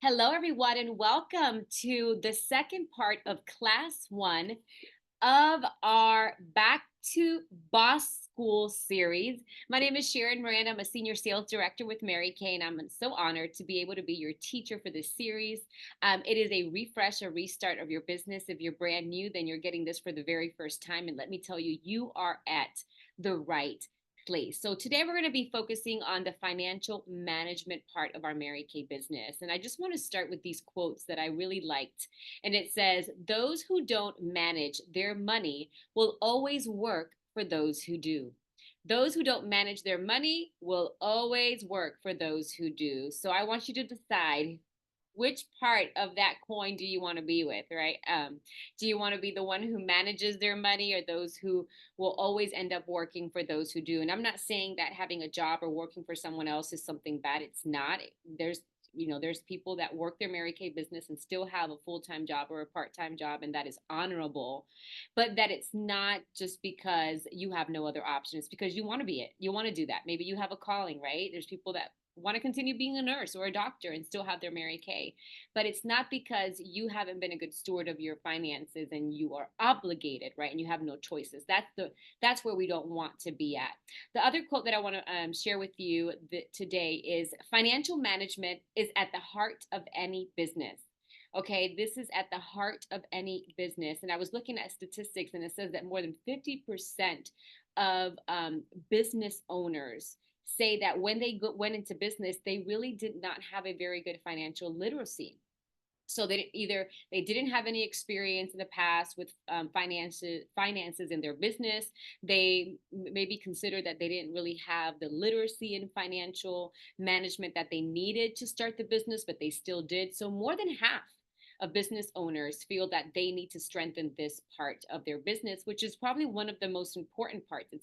Hello, everyone, and welcome to the second part of Class 1 of our Back to Boss School series. My name is Sharon Miranda. I'm a Senior Sales Director with Mary Kay, and I'm so honored to be able to be your teacher for this series. It is a refresh, a restart of your business. If you're brand new, then you're getting this for the very first time. And let me tell you, you are at the right place. So today we're going to be focusing on the financial management part of our Mary Kay business. And I just want to start with these quotes that I really liked. And it says, "Those who don't manage their money will always work for those who do." Those who don't manage their money will always work for those who do. So I want you to decide which part of that coin do you want to be with, right? Do you want to be the one who manages their money, or those who will always end up working for those who do? And I'm not saying that having a job or working for someone else is something bad. It's not. There's people that work their Mary Kay business and still have a full-time job or a part-time job, and that is honorable. But that it's not just because you have no other option. It's because you want to be it. You want to do that. Maybe you have a calling, right? There's people that want to continue being a nurse or a doctor and still have their Mary Kay. But it's not because you haven't been a good steward of your finances and you are obligated, right? And you have no choices. That's where we don't want to be at. The other quote that I want to share with you today is, "Financial management is at the heart of any business." Okay, this is at the heart of any business. And I was looking at statistics, and it says that more than 50% of business owners say that when they went into business, they really did not have a very good financial literacy. So they didn't have any experience in the past with finances in their business. They maybe considered that they didn't really have the literacy in financial management that they needed to start the business, but they still did. So more than half of business owners feel that they need to strengthen this part of their business, which is probably one of the most important parts.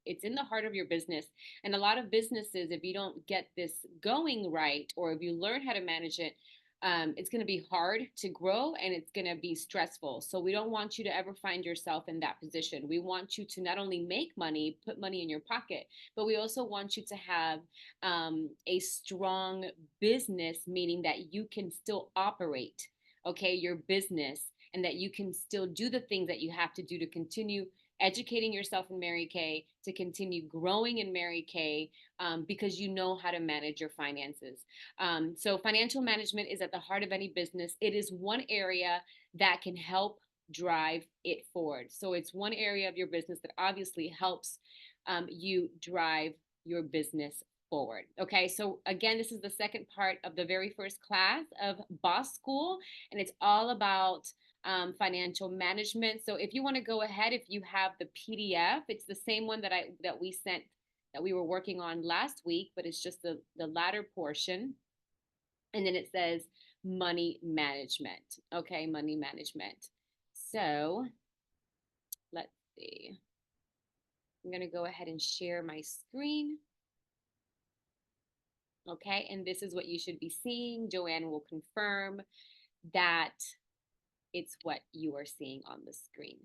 It's in the heart of your business. And a lot of businesses, if you don't get this going right, or if you learn how to manage it, it's going to be hard to grow, and it's going to be stressful. So we don't want you to ever find yourself in that position. We want you to not only make money, put money in your pocket, but we also want you to have a strong business, meaning that you can still operate, okay, your business, and that you can still do the things that you have to do to continue educating yourself in Mary Kay, to continue growing in Mary Kay, because you know how to manage your finances. So financial management is at the heart of any business. It is one area that can help drive it forward. So it's one area of your business that obviously helps you drive your business forward. Okay, so again, this is the second part of the very first class of Boss School, and it's all about financial management. So if you want to go ahead, if you have the PDF, it's the same one that we sent, that we were working on last week, but it's just the latter portion. And then it says money management. Okay, money management. So let's see. I'm going to go ahead and share my screen. Okay, and this is what you should be seeing. Joanne will confirm that it's what you are seeing on the screen.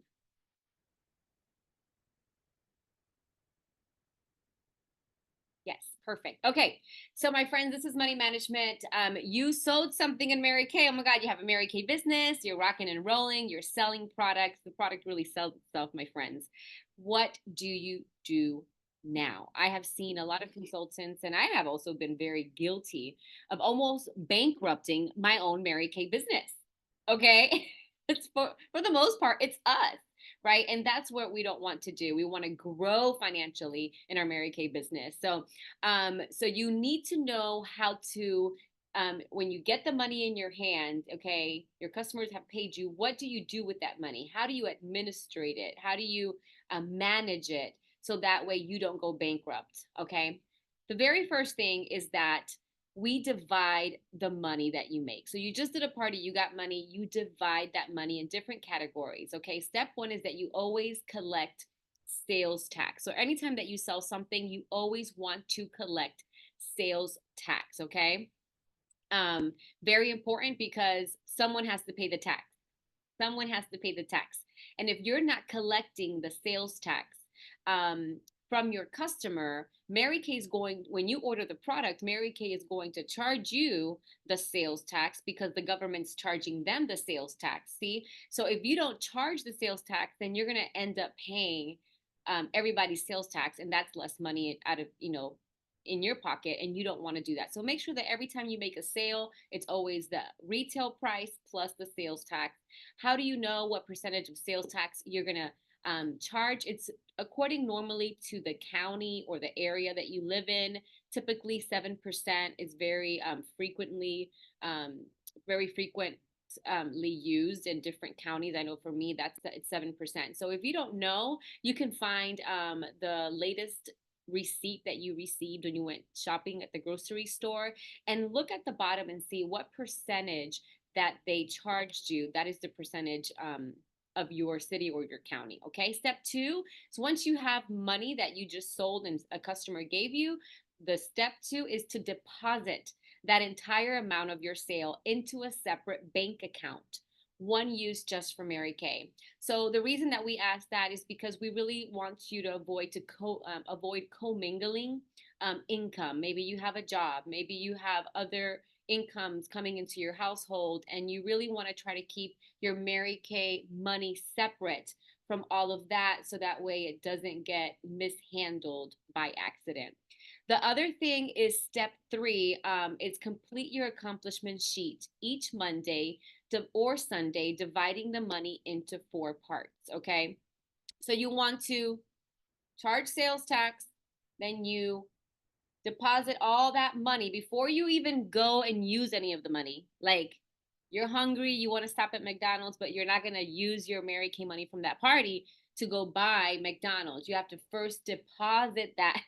Yes, perfect. Okay, so my friends, this is money management. You sold something in Mary Kay. Oh my God, you have a Mary Kay business. You're rocking and rolling. You're selling products. The product really sells itself, my friends. What do you do now? I have seen a lot of consultants, and I have also been very guilty of almost bankrupting my own Mary Kay business. Okay, it's for the most part, it's us, right? And that's what we don't want to do. We want to grow financially in our Mary Kay business. So you need to know how to, when you get the money in your hand, okay, your customers have paid you. What do you do with that money? How do you administrate it? How do you manage it so that way you don't go bankrupt? Okay. The very first thing is that we divide the money that you make. So you just did a party, you got money, you divide that money in different categories. Okay. Step one is that you always collect sales tax. So anytime that you sell something, you always want to collect sales tax. Okay. Very important, because someone has to pay the tax. Someone has to pay the tax. And if you're not collecting the sales tax from your customer, Mary Kay is going, when you order the product, Mary Kay is going to charge you the sales tax because the government's charging them the sales tax. See? So if you don't charge the sales tax, then you're going to end up paying everybody's sales tax, and that's less money out of, in your pocket, and you don't want to do that. So make sure that every time you make a sale, it's always the retail price plus the sales tax. How do you know what percentage of sales tax you're going to charge? It's according normally to the county or the area that you live in. Typically 7% is um, very frequently used in different counties. I know for me it's 7%. So if you don't know, you can find the latest receipt that you received when you went shopping at the grocery store, and look at the bottom and see what percentage that they charged you. That is the percentage of your city or your county. Okay. Step two. So once you have money that you just sold and a customer gave you, the step two is to deposit that entire amount of your sale into a separate bank account, one used just for Mary Kay. So the reason that we ask that is because we really want you to avoid commingling income. Maybe you have a job, maybe you have other incomes coming into your household, and you really want to try to keep your Mary Kay money separate from all of that, so that way it doesn't get mishandled by accident. The other thing is step three, is complete your accomplishment sheet each Monday or Sunday, dividing the money into 4 parts. Okay. So you want to charge sales tax, then you deposit all that money before you even go and use any of the money. Like, you're hungry, you want to stop at McDonald's, but you're not going to use your Mary Kay money from that party to go buy McDonald's. You have to first deposit that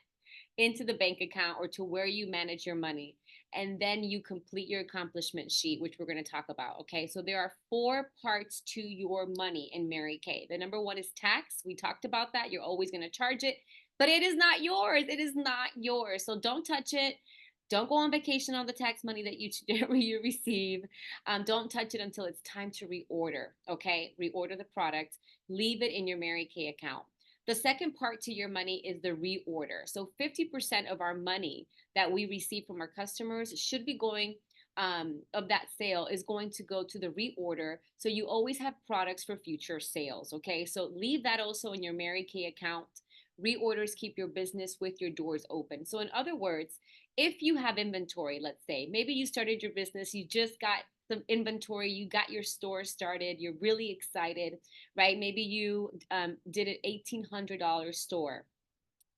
into the bank account or to where you manage your money. And then you complete your accomplishment sheet, which we're going to talk about. Okay. So there are 4 parts to your money in Mary Kay. The number one is tax. We talked about that. You're always going to charge it, but it is not yours. It is not yours. So don't touch it. Don't go on vacation on the tax money that you receive. Don't touch it until it's time to reorder. Okay. Reorder the product. Leave it in your Mary Kay account. The second part to your money is the reorder. So 50% of our money that we receive from our customers should be going, of that sale is going to go to the reorder. So you always have products for future sales. Okay. So leave that also in your Mary Kay account. Reorders keep your business with your doors open. So in other words, if you have inventory, let's say maybe you started your business, you just got some inventory, you got your store started, you're really excited, right? Maybe you did an $1,800 store.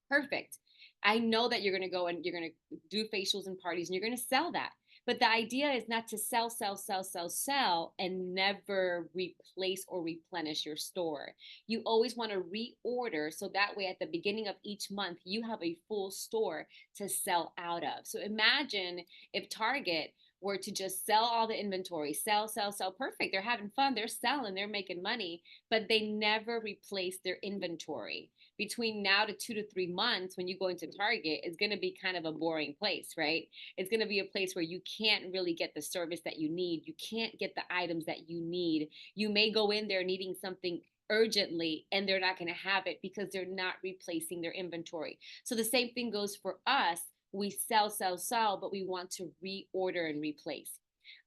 Perfect. I know that you're going to go and you're going to do facials and parties and you're going to sell that. But the idea is not to sell, sell, sell, sell, sell, and never replace or replenish your store. You always want to reorder, so that way at the beginning of each month, you have a full store to sell out of. So imagine if Target were to just sell all the inventory, sell, sell, sell. Perfect. They're having fun. They're selling. They're making money, but they never replace their inventory. Between now to 2 to 3 months, when you go into Target, it's going to be kind of a boring place, right? It's going to be a place where you can't really get the service that you need. You can't get the items that you need. You may go in there needing something urgently and they're not going to have it because they're not replacing their inventory. So the same thing goes for us. We sell, sell, sell, but we want to reorder and replace.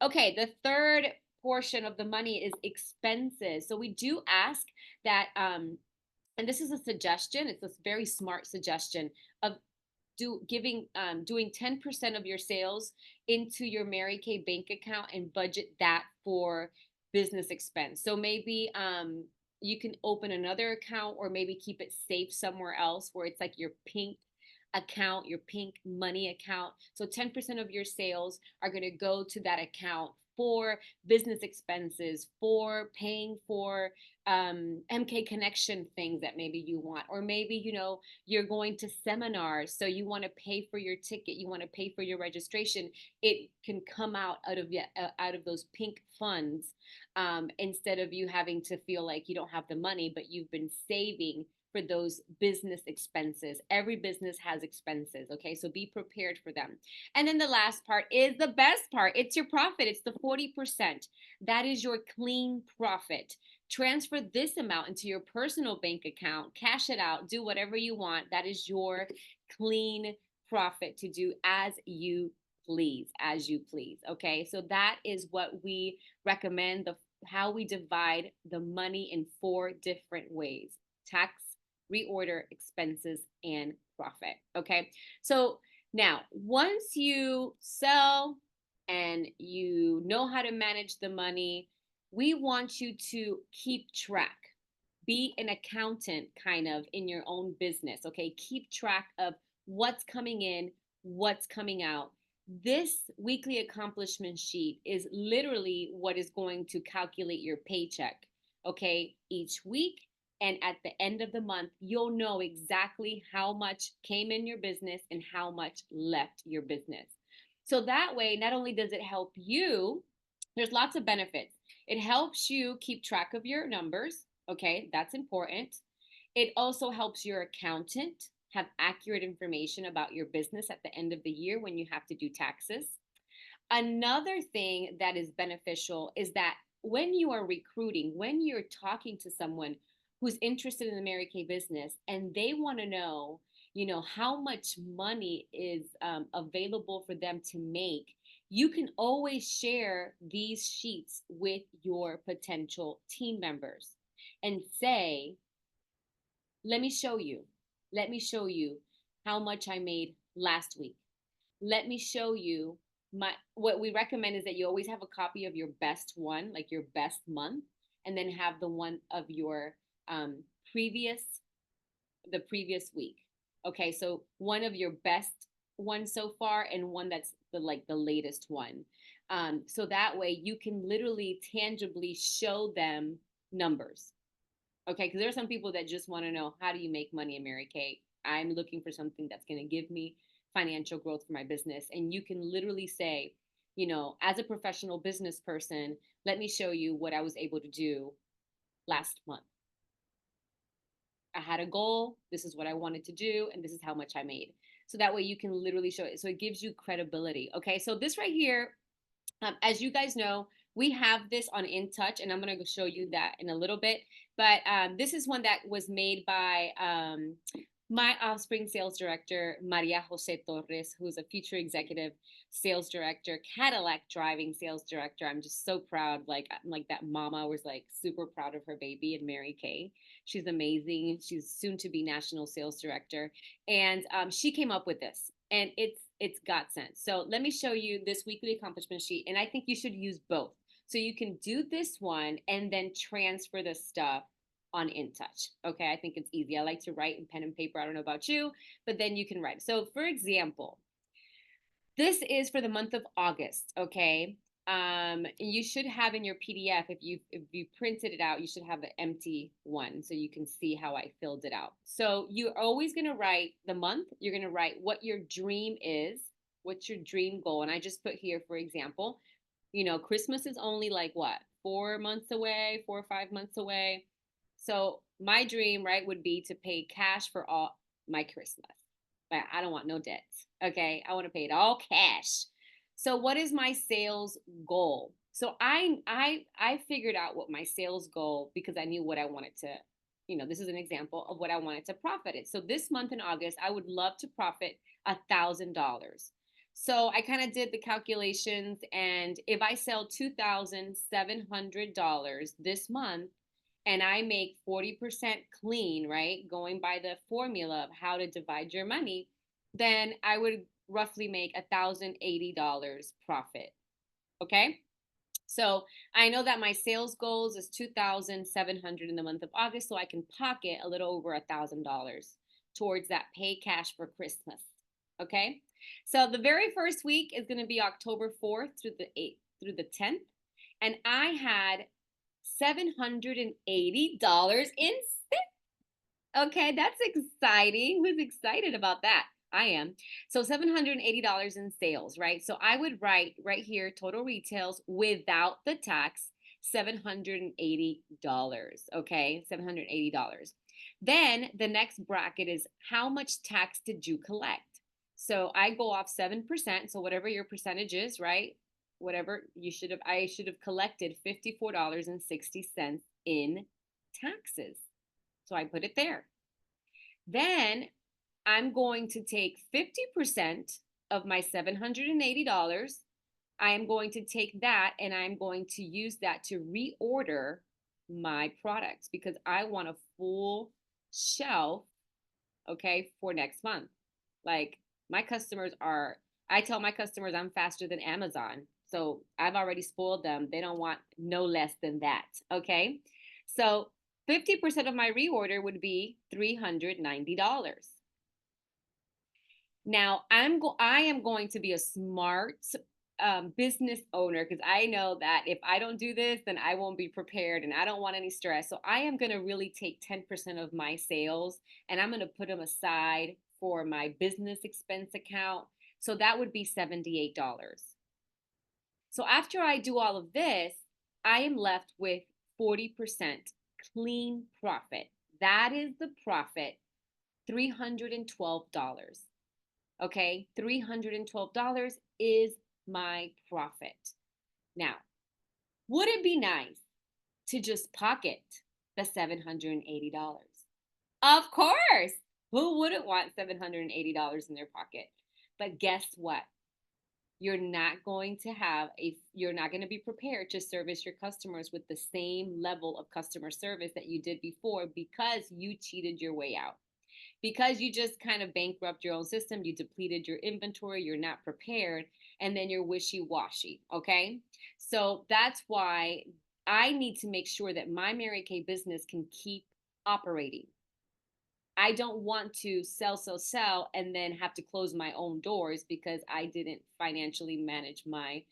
Okay, the third portion of the money is expenses. So we do ask that, and this is a suggestion, it's a very smart suggestion of doing 10% of your sales into your Mary Kay bank account and budget that for business expense. So maybe you can open another account or maybe keep it safe somewhere else where it's like your pink account, your pink money account. So 10% of your sales are going to go to that account for business expenses, for paying for MK connection things that maybe you want, or maybe you're going to seminars, so you want to pay for your ticket, you want to pay for your registration. It can come out of those pink funds, instead of you having to feel like you don't have the money, but you've been saving for those business expenses. Every business has expenses, okay? So be prepared for them. And then the last part is the best part. It's your profit. It's the 40%. That is your clean profit. Transfer this amount into your personal bank account, cash it out, do whatever you want. That is your clean profit to do as you please. Okay, so that is what we recommend, the how we divide the money in 4 different ways: tax, reorder, expenses, and profit. Okay, so now once you sell and you know how to manage the money, we want you to keep track. Be an accountant kind of in your own business. Okay, keep track of what's coming in, what's coming out. This weekly accomplishment sheet is literally what is going to calculate your paycheck, okay, each week. And at the end of the month, you'll know exactly how much came in your business and how much left your business. So that way, not only does it help you, there's lots of benefits. It helps you keep track of your numbers. Okay, that's important. It also helps your accountant have accurate information about your business at the end of the year when you have to do taxes. Another thing that is beneficial is that when you are recruiting, when you're talking to someone who's interested in the Mary Kay business and they want to know, how much money is available for them to make, you can always share these sheets with your potential team members and say, let me show you. Let me show you how much I made last week. Let me show you what we recommend is that you always have a copy of your best one, like your best month, and then have the one of your um, previous the previous week. Okay, so one of your best one so far and one that's the latest one. So that way you can literally tangibly show them numbers. Okay, because there are some people that just want to know, how do you make money in Mary Kay? I'm looking for something that's going to give me financial growth for my business. And you can literally say, as a professional business person, let me show you what I was able to do last month. I had a goal. This is what I wanted to do, and this is how much I made. So that way you can literally show it. So it gives you credibility. Okay, so this right here, as you guys know, we have this on In Touch, and I'm going to show you that in a little bit. But this is one that was made by my Offspring sales director, Maria Jose Torres, who's a future executive sales director, Cadillac driving sales director. I'm just so proud. Like that mama was like super proud of her baby and Mary Kay. She's amazing. She's soon to be national sales director. And she came up with this. And it's got sense. So let me show you this weekly accomplishment sheet. And I think you should use both. So you can do this one and then transfer the stuff on In Touch. Okay, I think it's easy. I like to write in pen and paper. I don't know about you, but then you can write. So for example, this is for the month of August. Okay. You should have in your PDF, if you printed it out, you should have an empty one so you can see how I filled it out. So you're always going to write the month. You're going to write what your dream is, what's your dream goal. And I just put here, for example, Christmas is only like what, 4 months away, 4 or 5 months away. So my dream, right, would be to pay cash for all my Christmas. But I don't want no debt. Okay, I want to pay it all cash. So what is my sales goal? So I figured out what my sales goal, because I knew what I wanted to, this is an example of what I wanted to profit it. So this month in August, I would love to profit $1,000. So I kind of did the calculations, and if I sell $2,700 this month and I make 40% clean, right? Going by the formula of how to divide your money, then I would roughly make $1,080 profit. Okay. So I know that my sales goals is 2,700 in the month of August, so I can pocket a little over $1,000 towards that pay cash for Christmas. Okay. So the very first week is going to be October 4th through the 8th through the 10th. And I had $780 in sales. Okay, that's exciting. Who's excited about that? I am. So $780 in sales, right? So I would write right here, total retails without the tax, $780. Okay, $780. Then the next bracket is, how much tax did you collect? So I go off 7%. So whatever your percentage is, right? Whatever I should have collected $54.60 in taxes. So I put it there. Then I'm going to take 50% of my $780. I am going to take that and I'm going to use that to reorder my products because I want a full shelf, okay, for next month. Like my customers are, I tell my customers I'm faster than Amazon. So I've already spoiled them. They don't want no less than that, okay? So 50% of my reorder would be $390. Now I am going to be a smart business owner because I know that if I don't do this, then I won't be prepared and I don't want any stress. So I am going to really take 10% of my sales and I'm going to put them aside for my business expense account. So that would be $78. So after I do all of this, I am left with 40% clean profit. That is the profit, $312. Okay, $312 is my profit. Now, would it be nice to just pocket the $780? Of course. Who wouldn't want $780 in their pocket? But guess what? You're not going to be prepared to service your customers with the same level of customer service that you did before because you cheated your way out. Because you just kind of bankrupt your own system, you depleted your inventory, you're not prepared, and then you're wishy-washy, okay? So that's why I need to make sure that my Mary Kay business can keep operating. I don't want to sell, and then have to close my own doors because I didn't financially manage my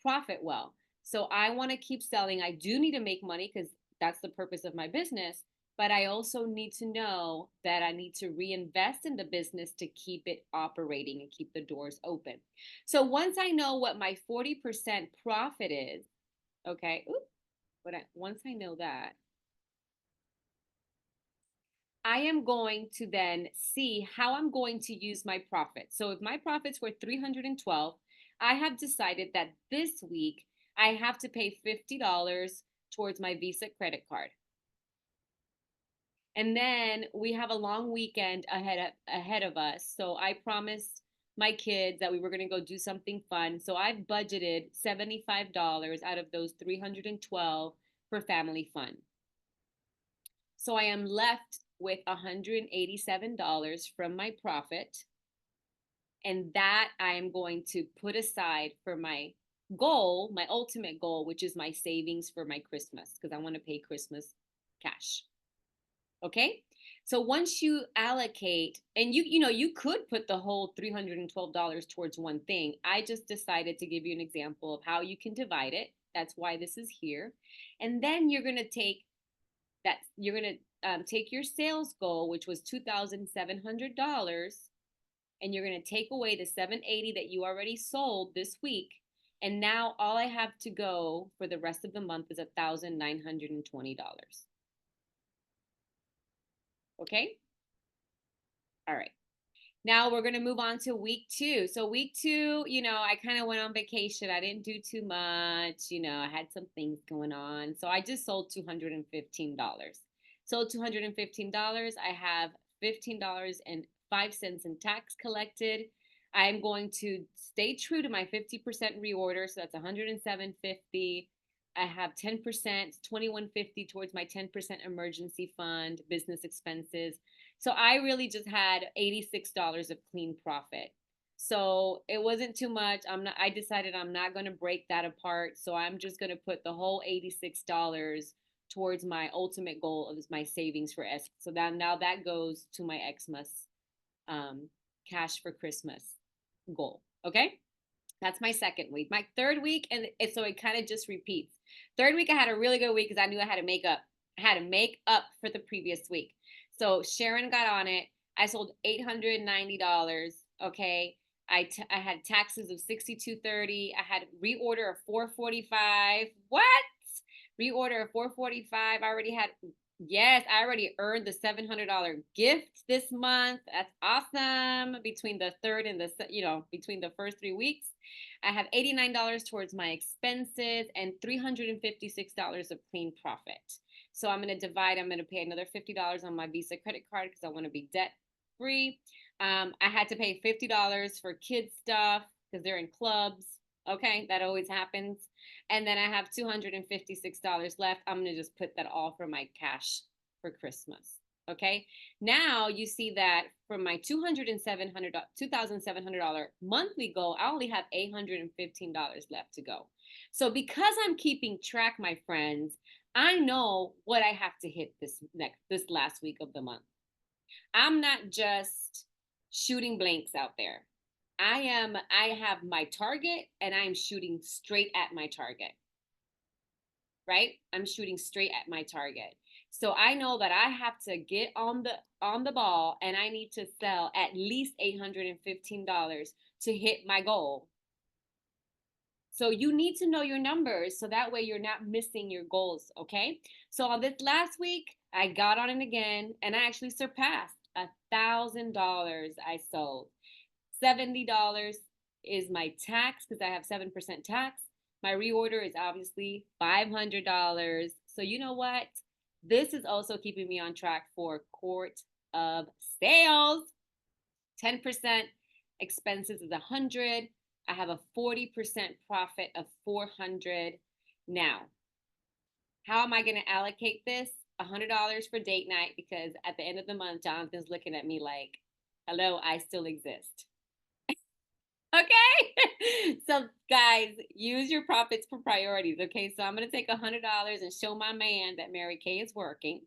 profit well. So I want to keep selling. I do need to make money because that's the purpose of my business. But I also need to know that I need to reinvest in the business to keep it operating and keep the doors open. So once I know what my 40% profit is, okay, once I know that, I am going to then see how I'm going to use my profit. So if my profits were 312, I have decided that this week I have to pay $50 towards my Visa credit card. And then we have a long weekend ahead of us. So I promised my kids that we were going to go do something fun. So I've budgeted $75 out of those 312 for family fun. So I am left with $187 from my profit. And that I am going to put aside for my goal, my ultimate goal, which is my savings for my Christmas, because I want to pay Christmas cash. Okay? So once you allocate, and you could put the whole $312 towards one thing. I just decided to give you an example of how you can divide it. That's why this is here. And then you're going to take take your sales goal, which was $2,700, and you're going to take away the $780 that you already sold this week. And now all I have to go for the rest of the month is $1,920. Okay? All right. Now we're going to move on to week 2. So week 2, I kind of went on vacation. I didn't do too much. I had some things going on. So I just sold $215. Sold $215. I have $15.05 in tax collected. I'm going to stay true to my 50% reorder. So that's $107.50. I have 10%, $21.50 towards my 10% emergency fund, business expenses. So I really just had $86 of clean profit. So it wasn't too much. I decided I'm not going to break that apart. So I'm just going to put the whole $86 towards my ultimate goal of my savings for S. So now that goes to my Xmas cash for Christmas goal. Okay. That's my second week. My third week, and so it kind of just repeats. Third week, I had a really good week because I knew I had to make up. I had to make up for the previous week. So Sharon got on it. I sold $890. Okay. I had taxes of $62.30. I had reorder of $445. What? Reorder of $445. I already earned the $700 gift this month. That's awesome. Between the third and between the first 3 weeks, I have $89 towards my expenses and $356 of clean profit. So I'm going to pay another $50 on my Visa credit card because I want to be debt free. I had to pay $50 for kids stuff because they're in clubs. Okay, that always happens. And then I have $256 left. I'm gonna just put that all for my cash for Christmas. Okay. Now you see that from my $2,700 monthly goal, I only have $815 left to go. So because I'm keeping track, my friends, I know what I have to hit this last week of the month. I'm not just shooting blanks out there. I have my target and I'm shooting straight at my target. Right? I'm shooting straight at my target. So I know that I have to get on the ball and I need to sell at least $815 to hit my goal. So you need to know your numbers so that way you're not missing your goals, okay? So on this last week, I got on it again and I actually surpassed $1,000 I sold. $70 is my tax because I have 7% tax. My reorder is obviously $500. So you know what? This is also keeping me on track for Court of Sales. 10% expenses is 100. I have a 40% profit of 400. Now, how am I going to allocate this? $100 for date night because at the end of the month, Jonathan's looking at me like, hello, I still exist. Okay. So guys, use your profits for priorities. Okay. So I'm going to take $100 and show my man that Mary Kay is working.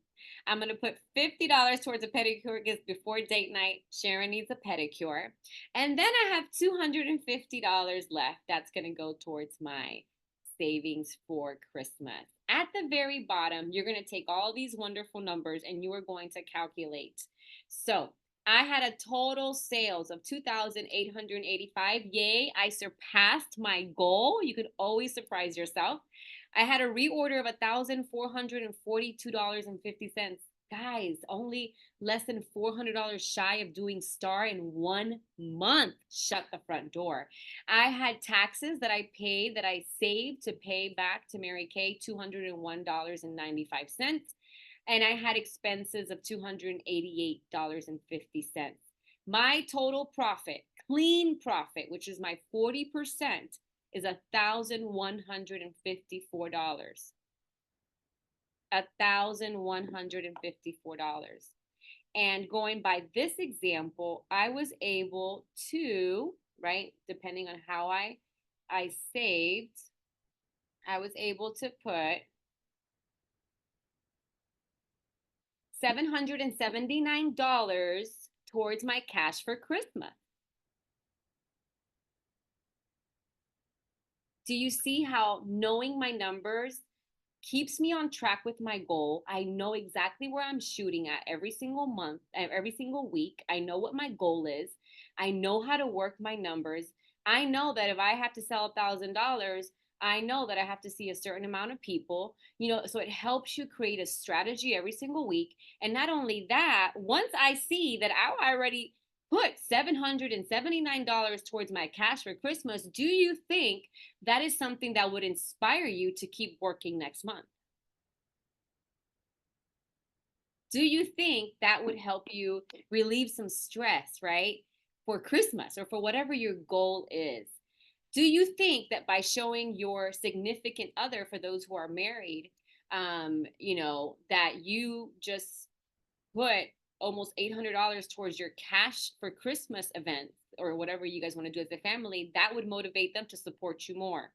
I'm going to put $50 towards a pedicure because before date night, Sharon needs a pedicure. And then I have $250 left. That's going to go towards my savings for Christmas. At the very bottom, you're going to take all these wonderful numbers and you are going to calculate. So I had a total sales of 2,885. Yay, I surpassed my goal. You could always surprise yourself. I had a reorder of $1,442.50. Guys, only less than $400 shy of doing star in 1 month. Shut the front door. I had taxes that I paid that I saved to pay back to Mary Kay, $201.95. And I had expenses of $288.50. My total profit, clean profit, which is my 40%, is $1,154. $1,154. And going by this example, I was able to, right, depending on how I saved, I was able to put $779 towards my cash for Christmas. Do you see how knowing my numbers keeps me on track with my goal? I know exactly where I'm shooting at every single month, every single week. I know what my goal is. I know how to work my numbers. I know that if I have to sell $1,000, I know that I have to see a certain amount of people, so it helps you create a strategy every single week. And not only that, once I see that I already put $779 towards my cash for Christmas, do you think that is something that would inspire you to keep working next month? Do you think that would help you relieve some stress, right? For Christmas or for whatever your goal is? Do you think that by showing your significant other, for those who are married, that you just put almost $800 towards your cash for Christmas events or whatever you guys want to do as a family, that would motivate them to support you more?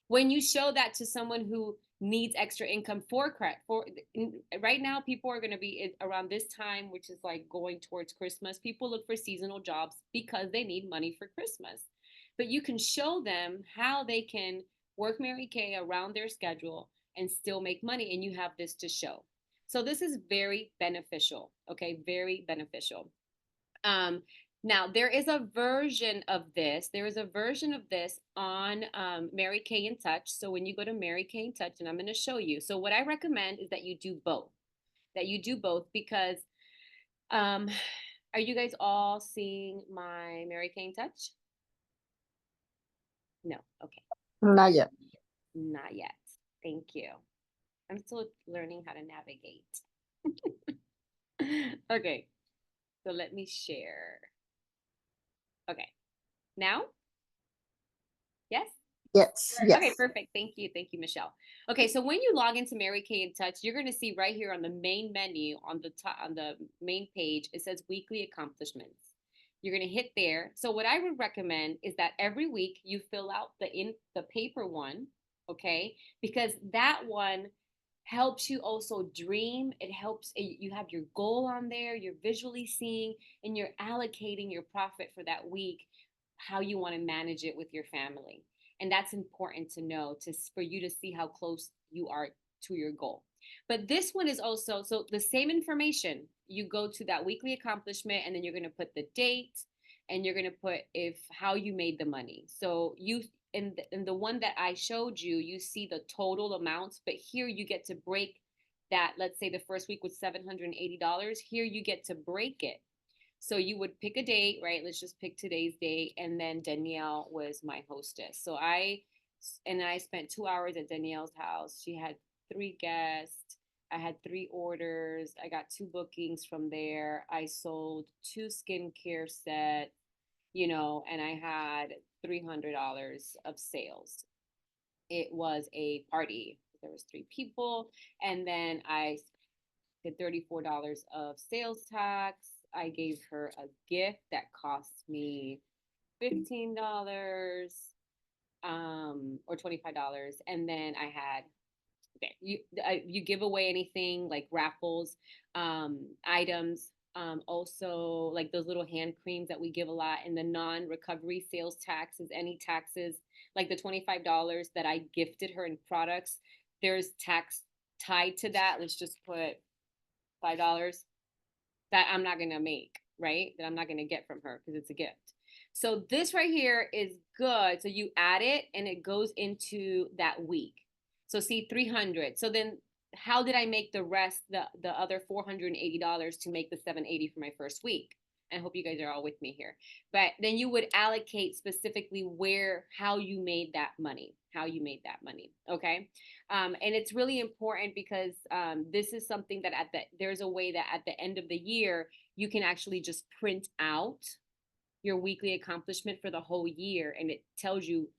When you show that to someone who needs extra income for right now, people are going to be around this time, which is like going towards Christmas. People look for seasonal jobs because they need money for Christmas. But you can show them how they can work Mary Kay around their schedule and still make money, and you have this to show. So this is very beneficial. Okay, very beneficial. Now, there is a version of this. There is a version of this on Mary Kay in Touch. So when you go to Mary Kay in Touch, and I'm going to show you. So what I recommend is that you do both. That you do both because are you guys all seeing my Mary Kay in Touch? No. Okay. Not yet. Not yet. Thank you. I'm still learning how to navigate. Okay. So let me share. Okay. Now? Yes? Yes, Okay, yes. perfect. Thank you. Thank you, Michelle. Okay, so when you log into Mary Kay in Touch, you're going to see right here on the main menu on the top on the main page, it says weekly accomplishments. You're going to hit there. So what I would recommend is that every week you fill out the paper one, okay? Because that one helps you also dream. It helps you have your goal on there, you're visually seeing and you're allocating your profit for that week, how you want to manage it with your family. And that's important to know to for you to see how close you are to your goal. But this one is also so the same information. You go to that weekly accomplishment and then you're going to put the date and you're going to put if how you made the money. So you in the one that I showed you, you see the total amounts, but here you get to break that. Let's say the first week was $780. Here you get to break it. So you would pick a date, right? Let's just pick today's date. And then Danielle was my hostess. I spent 2 hours at Danielle's house. She had 3 guests. I had 3 orders. I got 2 bookings from there. I sold 2 skincare sets, and I had $300 of sales. It was a party. There was 3 people. And then I did $34 of sales tax. I gave her a gift that cost me $15 or $25. And then I had okay, you give away anything like raffles, items, also like those little hand creams that we give a lot, and the non-recovery sales taxes, any taxes like the $25 that I gifted her in products, there's tax tied to that. Let's just put $5 that I'm not gonna make, right? That I'm not gonna get from her because it's a gift. So this right here is good. So you add it and it goes into that week. So see 300. So then how did I make the rest, the other $480 to make the 780 for my first week? I hope you guys are all with me here. But then you would allocate specifically how you made that money, Okay. And it's really important because this is something that there's a way that at the end of the year, you can actually just print out your weekly accomplishment for the whole year. And it tells you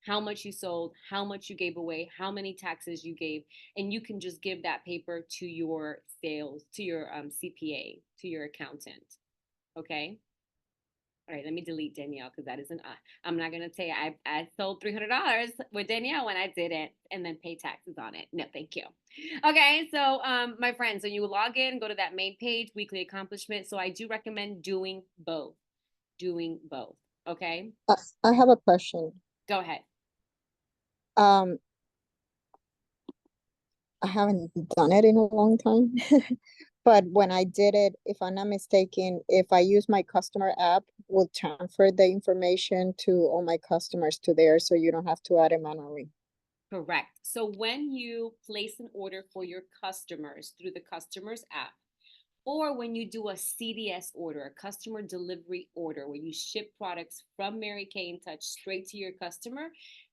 how much you sold, how much you gave away, how many taxes you gave. And you can just give that paper to your to your CPA, to your accountant. Okay. All right, let me delete Danielle because that isn't. I'm not gonna say I sold $300 with Danielle when I didn't, and then pay taxes on it. No, thank you. Okay, so my friends, when you log in, go to that main page, weekly accomplishment. So I do recommend doing both. Doing both. Okay, I, I have a question. go ahead. Um, I haven't done it in a long time. But when I did it, if I'm not mistaken, if I use my customer app, will transfer the information to all my customers to there, so you don't have to add it manually. Correct. So when you place an order for your customers through the customers app, or when you do a CDS order, a customer delivery order, where you ship products from Mary Kay in Touch straight to your customer,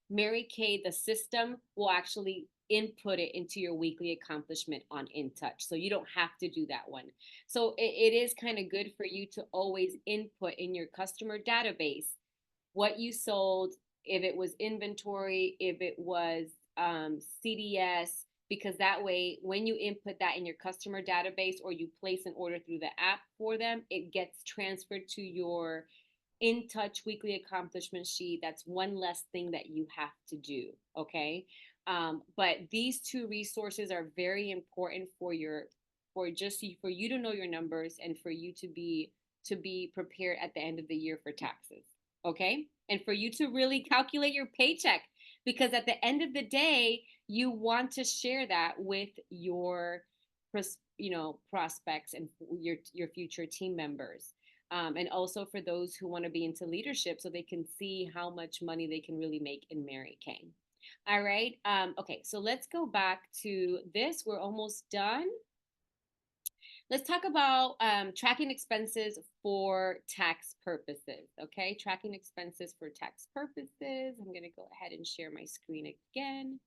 Mary Kay, the system will actually input it into your weekly accomplishment on In Touch. So you don't have to do that one. So it is kind of good for you to always input in your customer database what you sold, if it was inventory, if it was CDS, because that way, when you input that in your customer database or you place an order through the app for them, it gets transferred to your In Touch weekly accomplishment sheet. That's one less thing that you have to do. Okay. But these two resources are very important for for you to know your numbers and for you to be prepared at the end of the year for taxes. Okay. And for you to really calculate your paycheck, because at the end of the day, you want to share that with your prospects and your future team members, and also for those who want to be into leadership so they can see how much money they can really make in Mary Kay. All right. Okay, so let's go back to this. We're almost done. Let's talk about tracking expenses for tax purposes. Okay, tracking expenses for tax purposes. I'm going to go ahead and share my screen again.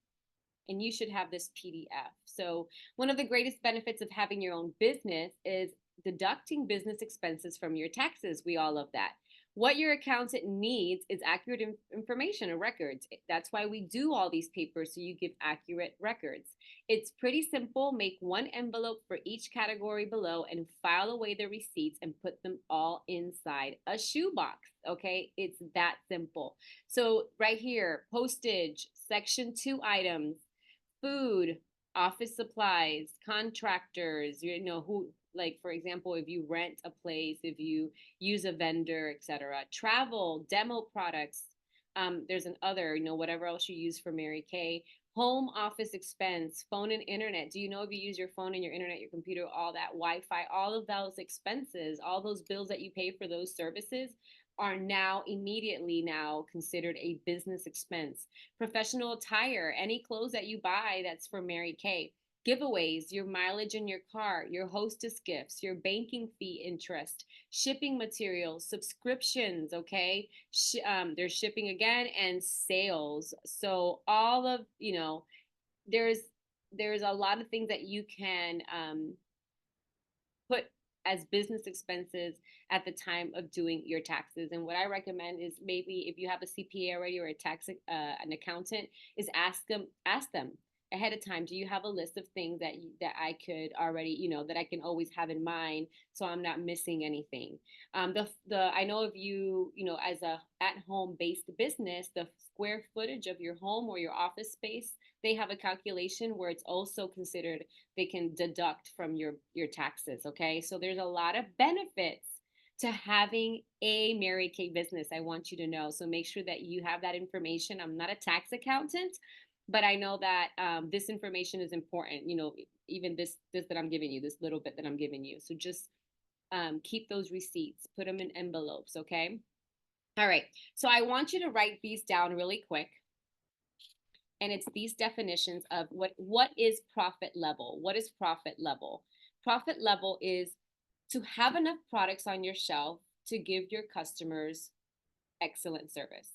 And you should have this PDF. So, one of the greatest benefits of having your own business is deducting business expenses from your taxes. We all love that. What your accountant needs is accurate information and records. That's why we do all these papers, so you give accurate records. It's pretty simple. Make one envelope for each category below and file away the receipts and put them all inside a shoebox. Okay, it's that simple. So, right here, postage, section 2 items, food, office supplies, contractors, who, like, for example, if you rent a place, if you use a vendor, etc. Travel, demo products. There's an other, whatever else you use for Mary Kay. Home office expense, phone and internet. Do you know if you use your phone and your internet, your computer, all that Wi-Fi, all of those expenses, all those bills that you pay for those services are now immediately now considered a business expense. Professional attire, any clothes that you buy that's for Mary Kay. Giveaways, your mileage in your car, your hostess gifts, your banking fee interest, shipping materials, subscriptions, okay? There's shipping again and sales. So all of, there's a lot of things that you can put as business expenses at the time of doing your taxes. And what I recommend is, maybe if you have a CPA already or a tax an accountant, is ask them ahead of time. Do you have a list of things that I could already, that I can always have in mind, so I'm not missing anything. The I know if you, as a at home based business, the square footage of your home or your office space, they have a calculation where it's also considered, they can deduct from your taxes. Okay, so there's a lot of benefits to having a Mary Kay business. I want you to know. So make sure that you have that information. I'm not a tax accountant, but I know that this information is important. Even this that I'm giving you, this little bit that I'm giving you. So just keep those receipts, put them in envelopes. Okay. All right. So I want you to write these down really quick. And it's these definitions of what is profit level. What is profit level? Profit level is to have enough products on your shelf to give your customers excellent service.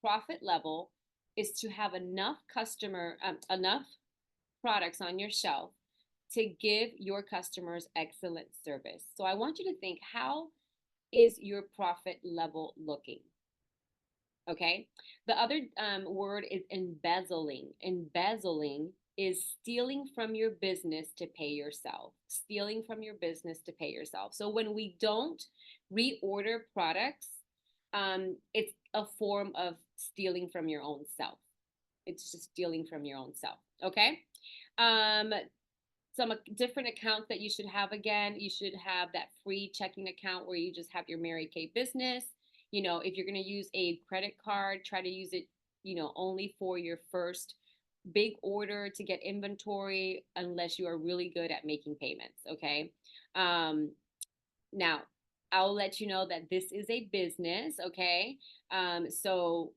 Profit level is to have enough products on your shelf to give your customers excellent service. So I want you to think, how is your profit level looking? Okay. The other word is embezzling. Embezzling is stealing from your business to pay yourself. Stealing from your business to pay yourself. So when we don't reorder products, it's a form of stealing from your own self. It's just stealing from your own self. Okay. Um, some different accounts that you should have. Again, you should have that free checking account where you just have your Mary Kay business. If you're going to use a credit card, try to use it, only for your first big order to get inventory, unless you are really good at making payments. Okay. Now, I'll let you know that this is a business. Okay. So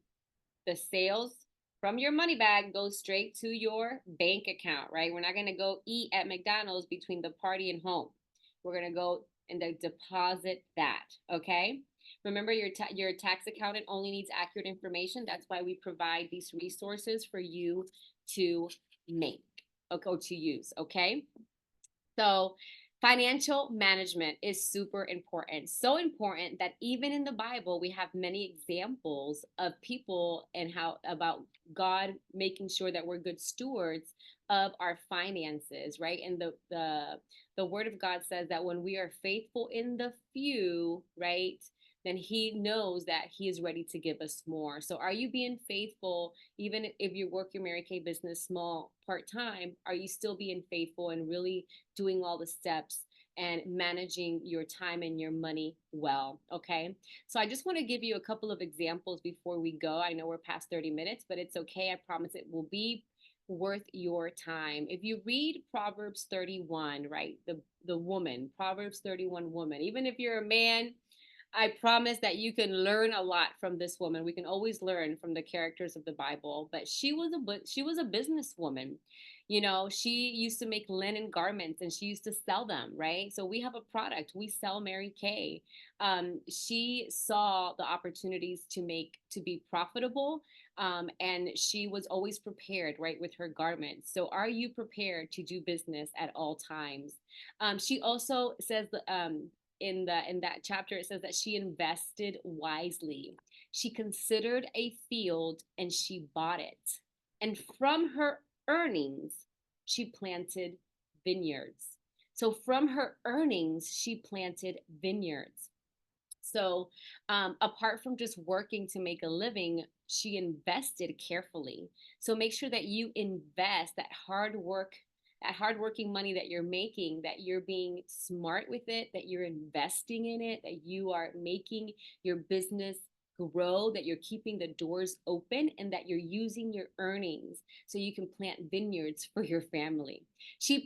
the sales from your money bag goes straight to your bank account, right? We're not going to go eat at McDonald's between the party and home. We're going to go and deposit that. Okay. Remember, your tax accountant only needs accurate information. That's why we provide these resources for you to make, okay, to use. Okay. So financial management is super important. So important that even in the Bible, we have many examples of people and how about God making sure that we're good stewards of our finances, right? And the word of God says that when we are faithful in the few, right, then he knows that he is ready to give us more. So are you being faithful, even if you work your Mary Kay business small part-time? Are you still being faithful and really doing all the steps and managing your time and your money well? Okay. So I just want to give you a couple of examples before we go. I know we're past 30 minutes, but it's okay. I promise it will be worth your time. If you read Proverbs 31, right? The woman, Proverbs 31 woman, even if you're a man, I promise that you can learn a lot from this woman. We can always learn from the characters of the Bible, but she was a businesswoman. You know, she used to make linen garments and she used to sell them, right? So we have a product. We sell Mary Kay. She saw the opportunities to be profitable, and she was always prepared, right, with her garments. So are you prepared to do business at all times? She also says in that chapter, it says that she invested wisely. She considered a field and she bought it, and from her earnings she planted vineyards. So from her earnings she planted vineyards. So, apart from just working to make a living, she invested carefully. So make sure that you invest that hardworking money that you're making, that you're being smart with it, that you're investing in it, that you are making your business grow, that you're keeping the doors open, and that you're using your earnings so you can plant vineyards for your family. She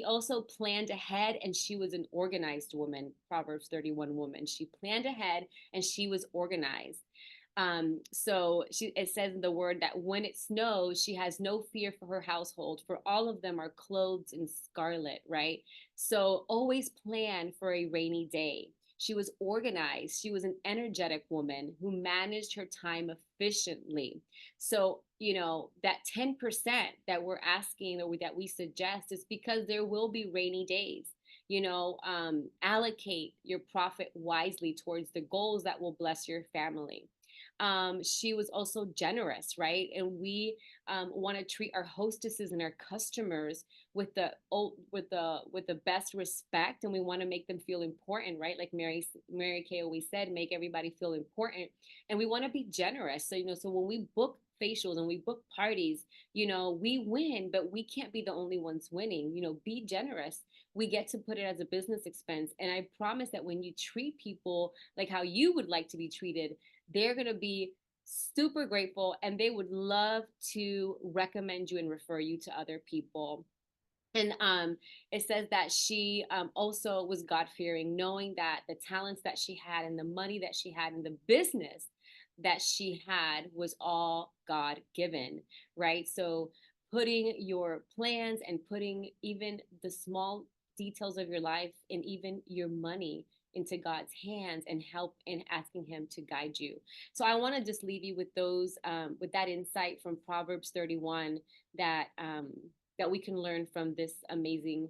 also planned ahead, and she was an organized woman. Proverbs 31 woman. She planned ahead and she was organized. It says in the word that when it snows, she has no fear for her household, for all of them are clothed in scarlet, right? So always plan for a rainy day. She was organized. She was an energetic woman who managed her time efficiently. So, you know, that 10% that we're asking or that we suggest is because there will be rainy days. You know, allocate your profit wisely towards the goals that will bless your family. She was also generous, right? And we want to treat our hostesses and our customers with the best respect, and we want to make them feel important, right? Like Mary Kay always said, make everybody feel important, and we want to be generous. So so when we book facials and we book parties, we win, but we can't be the only ones winning. Be generous. We get to put it as a business expense, and I promise that when you treat people like how you would like to be treated, they're going to be super grateful and they would love to recommend you and refer you to other people. And it says that she also was God fearing, knowing that the talents that she had and the money that she had and the business that she had was all God given, right? So putting your plans and putting even the small details of your life and even your money into God's hands and help and asking Him to guide you. So I want to just leave you with with that insight from Proverbs 31 that we can learn from this amazing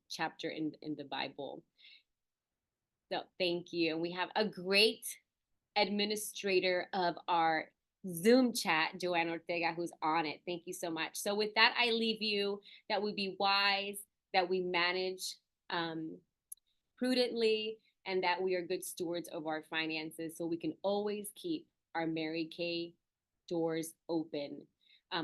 chapter in the Bible. So thank you. And we have a great administrator of our Zoom chat, Joanna Ortega, who's on it. Thank you so much. So with that, I leave you that we be wise, that we manage prudently, and that we are good stewards of our finances so we can always keep our Mary Kay doors open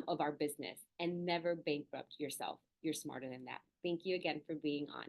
of our business and never bankrupt yourself. You're smarter than that. Thank you again for being on.